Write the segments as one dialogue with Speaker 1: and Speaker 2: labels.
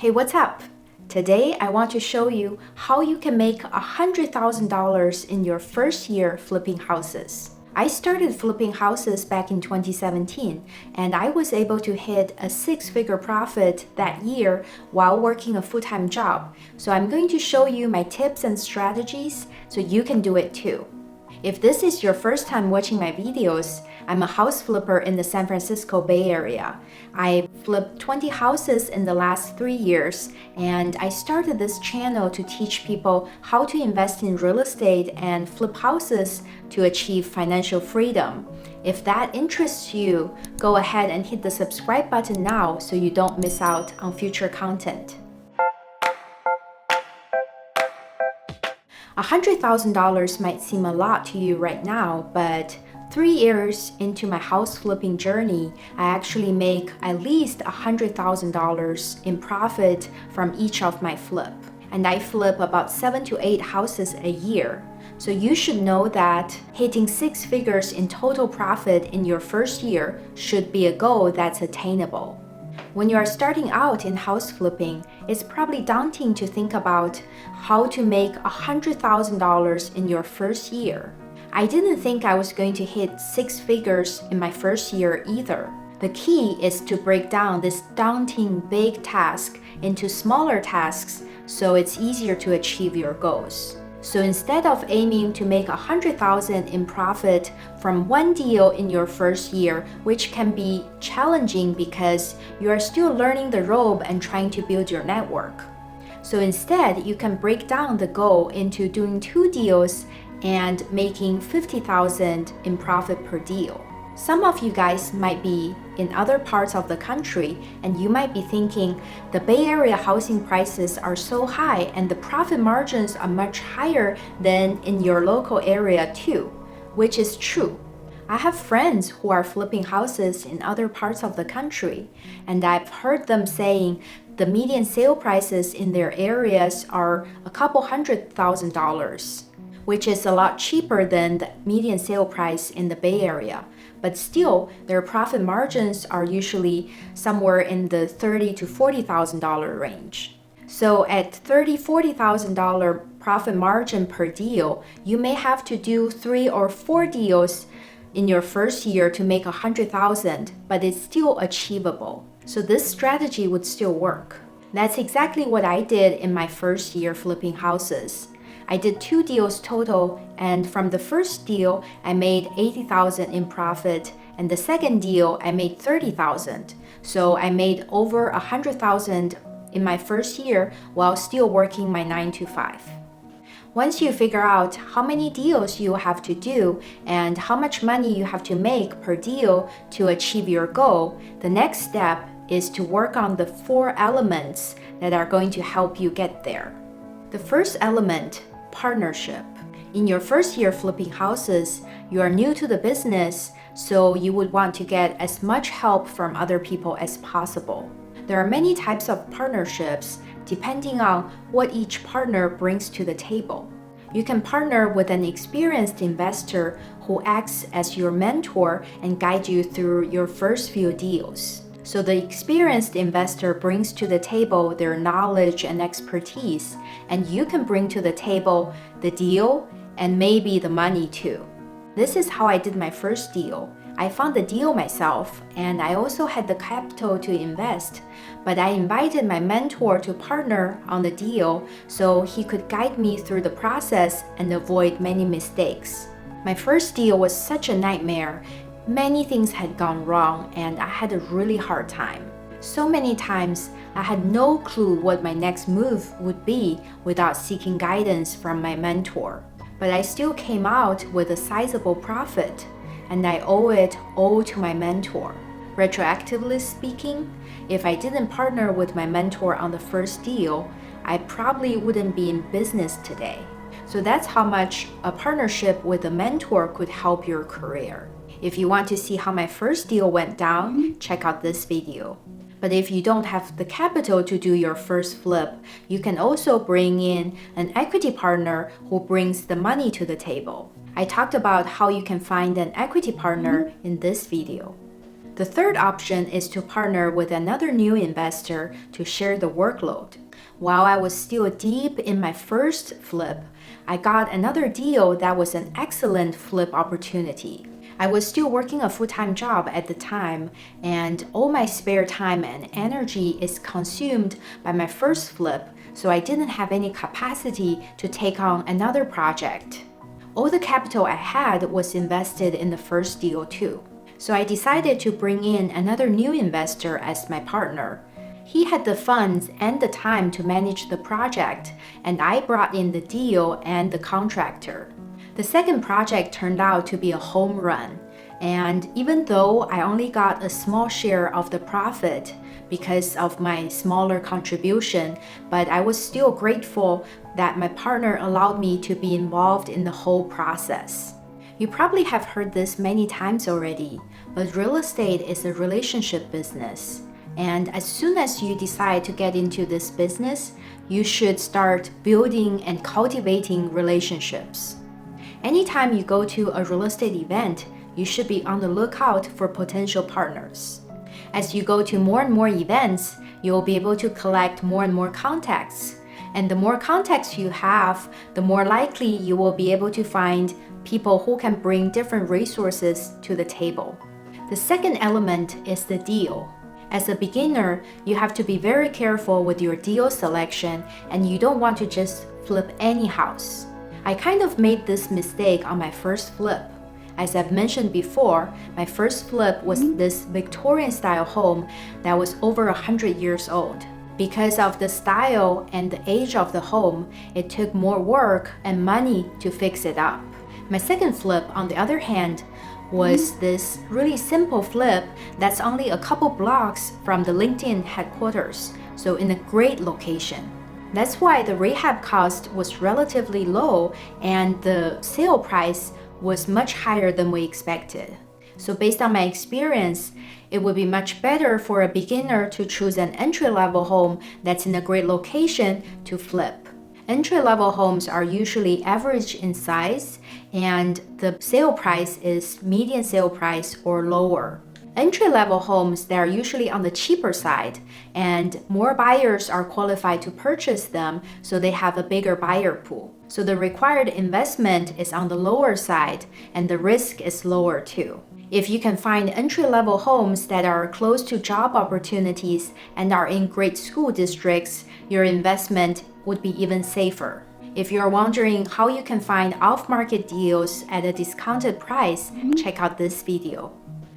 Speaker 1: Hey, what's up? Today I want to show you how you can make $100,000 in your first year flipping houses. I started flipping houses back in 2017 and I was able to hit a six-figure profit that year while working a full-time job. So I'm going to show you my tips and strategies so you can do it too. If this is your first time watching my videos, I'm a house flipper in the San Francisco Bay Area. I flipped 20 houses in the last 3 years, and I started this channel to teach people how to invest in real estate and flip houses to achieve financial freedom. If that interests you, go ahead and hit the subscribe button now so you don't miss out on future content. $100,000 might seem a lot to you right now, but 3 years into my house flipping journey, I actually make at least $100,000 in profit from each of my flip. And I flip about 7 to 8 houses a year. So you should know that hitting 6 figures in total profit in your first year should be a goal that's attainable. When you are starting out in house flipping, it's probably daunting to think about how to make $100,000 in your first year. I didn't think I was going to hit 6 figures in my first year either. The key is to break down this daunting big task into smaller tasks so it's easier to achieve your goals. So instead of aiming to make $100,000 in profit from one deal in your first year, which can be challenging because you are still learning the rope and trying to build your network. So instead, you can break down the goal into doing 2 deals and making $50,000 in profit per deal. Some of you guys might be in other parts of the country and you might be thinking the Bay Area housing prices are so high and the profit margins are much higher than in your local area too, which is true. I have friends who are flipping houses in other parts of the country, and I've heard them saying the median sale prices in their areas are a couple $100,000, which is a lot cheaper than the median sale price in the Bay Area. But still, their profit margins are usually somewhere in the $30,000 to $40,000 range. So at $30,000, $40,000 profit margin per deal, you may have to do 3 or 4 deals in your first year to make $100,000, but it's still achievable. So this strategy would still work. That's exactly what I did in my first year flipping houses. I did 2 deals total, and from the first deal, I made $80,000 in profit, and the second deal, I made $30,000. So I made over $100,000 in my first year while still working my 9 to 5. Once you figure out how many deals you have to do and how much money you have to make per deal to achieve your goal, the next step is to work on the 4 elements that are going to help you get there. The first element, partnership. In your first year flipping houses, you are new to the business, so you would want to get as much help from other people as possible. There are many types of partnerships depending on what each partner brings to the table. You can partner with an experienced investor who acts as your mentor and guides you through your first few deals. So the experienced investor brings to the table their knowledge and expertise, and you can bring to the table the deal and maybe the money too. This is how I did my first deal. I found the deal myself, and I also had the capital to invest, but I invited my mentor to partner on the deal so he could guide me through the process and avoid many mistakes. My first deal was such a nightmare. Many things had gone wrong and I had a really hard time. So many times I had no clue what my next move would be without seeking guidance from my mentor. But I still came out with a sizable profit, and I owe it all to my mentor. Retroactively speaking, if I didn't partner with my mentor on the first deal, I probably wouldn't be in business today. So that's how much a partnership with a mentor could help your career. If you want to see how my first deal went down, check out this video. But if you don't have the capital to do your first flip, you can also bring in an equity partner who brings the money to the table. I talked about how you can find an equity partner in this video. The third option is to partner with another new investor to share the workload. While I was still deep in my first flip, I got another deal that was an excellent flip opportunity. I was still working a full-time job at the time, and all my spare time and energy is consumed by my first flip, so I didn't have any capacity to take on another project. All the capital I had was invested in the first deal too. So I decided to bring in another new investor as my partner. He had the funds and the time to manage the project, and I brought in the deal and the contractor. The second project turned out to be a home run, and even though I only got a small share of the profit because of my smaller contribution, but I was still grateful that my partner allowed me to be involved in the whole process. You probably have heard this many times already, but real estate is a relationship business. And as soon as you decide to get into this business, you should start building and cultivating relationships. Anytime you go to a real estate event, you should be on the lookout for potential partners. As you go to more and more events, you will be able to collect more and more contacts. And the more contacts you have, the more likely you will be able to find people who can bring different resources to the table. The second element is the deal. As a beginner, you have to be very careful with your deal selection, and you don't want to just flip any house. I kind of made this mistake on my first flip. As I've mentioned before, my first flip was this Victorian-style home that was over 100 years old. Because of the style and the age of the home, it took more work and money to fix it up. My second flip, on the other hand, was this really simple flip that's only a couple blocks from the LinkedIn headquarters, so in a great location. That's why the rehab cost was relatively low and the sale price was much higher than we expected. So based on my experience, it would be much better for a beginner to choose an entry-level home that's in a great location to flip. Entry-level homes are usually average in size, and the sale price is median sale price or lower. Entry-level homes, they are usually on the cheaper side, and more buyers are qualified to purchase them, so they have a bigger buyer pool. So the required investment is on the lower side, and the risk is lower too. If you can find entry-level homes that are close to job opportunities and are in great school districts, your investment would be even safer. If you're wondering how you can find off-market deals at a discounted price, check out this video.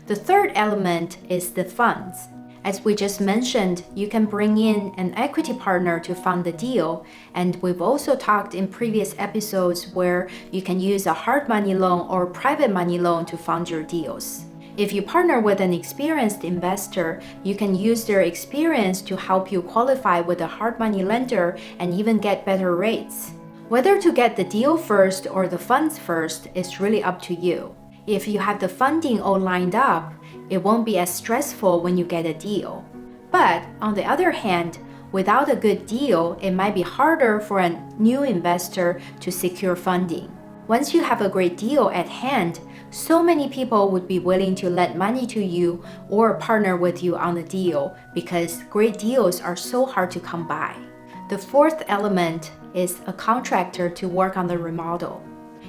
Speaker 1: The third element is the funds. As we just mentioned, you can bring in an equity partner to fund the deal, and we've also talked in previous episodes where you can use a hard money loan or private money loan to fund your deals. If you partner with an experienced investor, you can use their experience to help you qualify with a hard money lender and even get better rates. Whether to get the deal first or the funds first is really up to you. If you have the funding all lined up, it won't be as stressful when you get a deal. But on the other hand, without a good deal, it might be harder for a new investor to secure funding. Once you have a great deal at hand, so many people would be willing to lend money to you or partner with you on the deal because great deals are so hard to come by. The fourth element is a contractor to work on the remodel.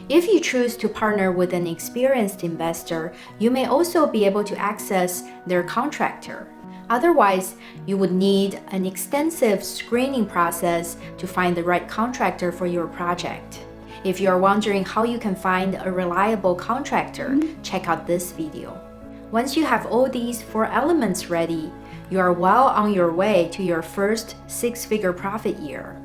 Speaker 1: If you choose to partner with an experienced investor, you may also be able to access their contractor. Otherwise, you would need an extensive screening process to find the right contractor for your project. If you are wondering how you can find a reliable contractor, check out this video. Once you have all these four elements ready, you are well on your way to your first six-figure profit year.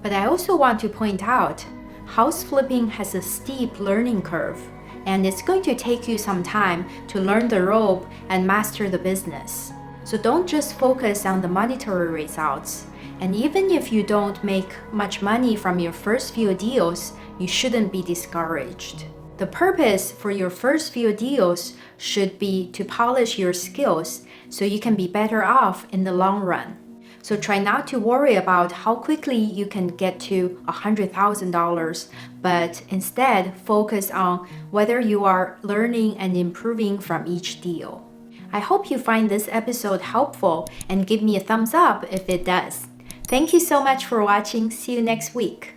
Speaker 1: But I also want to point out, house flipping has a steep learning curve, and it's going to take you some time to learn the rope and master the business. So don't just focus on the monetary results. And even if you don't make much money from your first few deals, you shouldn't be discouraged. The purpose for your first few deals should be to polish your skills so you can be better off in the long run. So try not to worry about how quickly you can get to $100,000, but instead focus on whether you are learning and improving from each deal. I hope you find this episode helpful and give me a thumbs up if it does. Thank you so much for watching. See you next week.